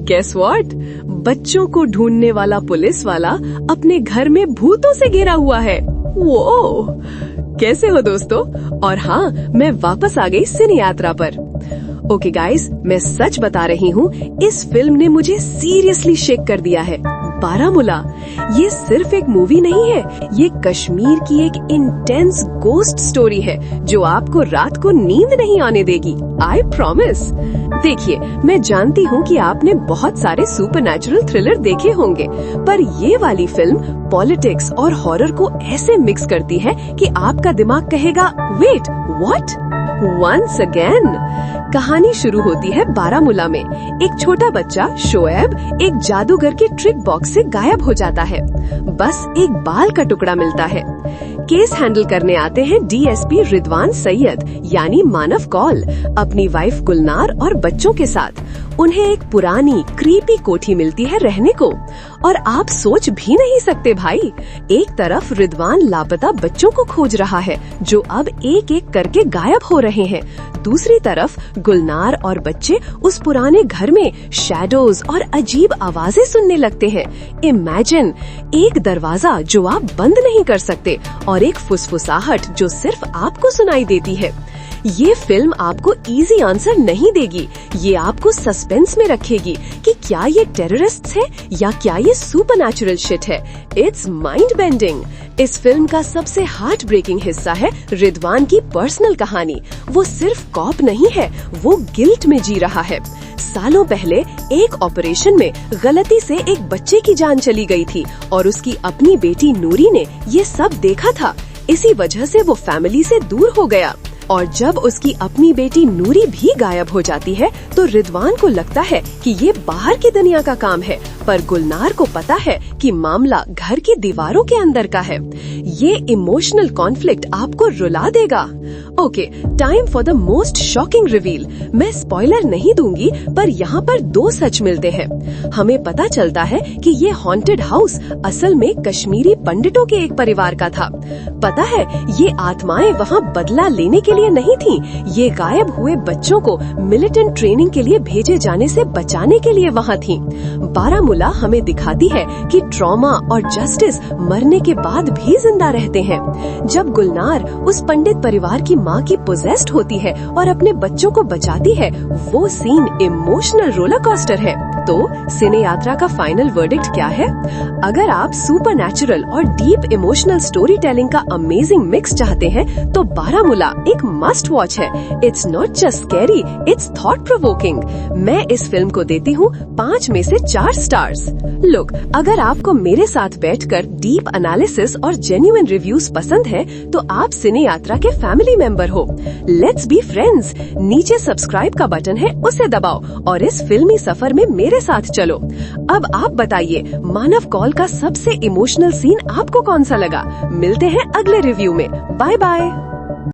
Guess what? बच्चों को ढूंढने वाला पुलिस वाला अपने घर में भूतों से घिरा हुआ है। वो कैसे हो दोस्तों? और हाँ, मैं वापस आ गई सिने यात्रा पर। ओके गाइस, मैं सच बता रही हूँ, इस फिल्म ने मुझे सीरियसली शेक कर दिया है। बारामूला ये सिर्फ एक मूवी नहीं है, ये कश्मीर की एक इंटेंस गोस्ट स्टोरी है जो आपको रात को नींद नहीं आने देगी। I promise. देखिए, मैं जानती हूँ कि आपने बहुत सारे सुपरनैचुरल थ्रिलर देखे होंगे, पर ये वाली फिल्म पॉलिटिक्स और हॉरर को ऐसे मिक्स करती है कि आपका दिमाग कहेगा वेट व्हाट। वंस अगेन कहानी शुरू होती है बारामूला में। एक छोटा बच्चा शोएब एक जादूगर के ट्रिक बॉक्स से गायब हो जाता है। बस एक बाल का टुकड़ा मिलता है। केस हैंडल करने आते हैं डीएसपी रिदवान सैयद यानी मानव कौल अपनी वाइफ गुलनार और बच्चों के साथ। उन्हें एक पुरानी क्रीपी कोठी मिलती है रहने को। और आप सोच भी नहीं सकते भाई, एक तरफ रिदवान लापता बच्चों को खोज रहा है जो अब एक एक करके गायब हो रहे हैं। दूसरी तरफ गुलनार और बच्चे उस पुराने घर में शैडोज और अजीब आवाजें सुनने लगते हैं। इमेजिन, एक दरवाजा जो आप बंद नहीं कर सकते और एक फुसफुसाहट जो सिर्फ आपको सुनाई देती है। ये फिल्म आपको इजी आंसर नहीं देगी, ये आपको सस्पेंस में रखेगी कि क्या ये टेररिस्ट्स है या क्या ये सुपरनैचुरल शिट है। It's mind bending. इस फिल्म का सबसे हार्ट ब्रेकिंग हिस्सा है रिदवान की पर्सनल कहानी। वो सिर्फ कॉप नहीं है, वो गिल्ट में जी रहा है। सालों पहले एक ऑपरेशन में गलती से एक बच्चे की जान चली गई थी और उसकी अपनी बेटी नूरी ने ये सब देखा था। इसी वजह से वो फैमिली से दूर हो गया। और जब उसकी अपनी बेटी नूरी भी गायब हो जाती है तो रिदवान को लगता है कि ये बाहर की दुनिया का काम है, पर गुलनार को पता है कि मामला घर की दीवारों के अंदर का है। ये इमोशनल कॉन्फ्लिक्ट आपको रुला देगा। Okay, time for the most shocking reveal. मैं स्पॉइलर नहीं दूंगी, पर यहाँ पर दो सच मिलते हैं। हमें पता चलता है कि ये हॉन्टेड हाउस असल में कश्मीरी पंडितों के एक परिवार का था। पता है, ये आत्माएं वहाँ बदला लेने के लिए नहीं थीं, ये गायब हुए बच्चों को मिलिटेंट ट्रेनिंग के लिए भेजे जाने से बचाने के लिए वहाँ थीं। बारामूला हमें दिखाती है कि ट्रॉमा और जस्टिस मरने के बाद भी जिंदा रहते हैं। जब गुलनार उस पंडित परिवार की माँ की पोजेस्ड होती है और अपने बच्चों को बचाती है, वो सीन इमोशनल रोलर कोस्टर है। तो सिने यात्रा का फाइनल वर्डिक्ट क्या है? अगर आप सुपरनैचुरल और डीप इमोशनल स्टोरी टेलिंग का अमेजिंग मिक्स चाहते हैं तो बारामूला एक मस्ट वॉच है। It's not just scary, it's thought provoking. मैं इस फिल्म को देती हूँ 5 में से 4 स्टार्स। लुक, अगर आपको मेरे साथ बैठकर डीप एनालिसिस और जेन्युइन रिव्यूज पसंद है तो आप सिने यात्रा के फैमिली मेंबर हो। Let's be friends. नीचे सब्सक्राइब का बटन है, उसे दबाओ और इस फिल्मी सफर में मेरे साथ चलो। अब आप बताइए, मानव कौल का सबसे इमोशनल सीन आपको कौन सा लगा? मिलते हैं अगले रिव्यू में। Bye bye.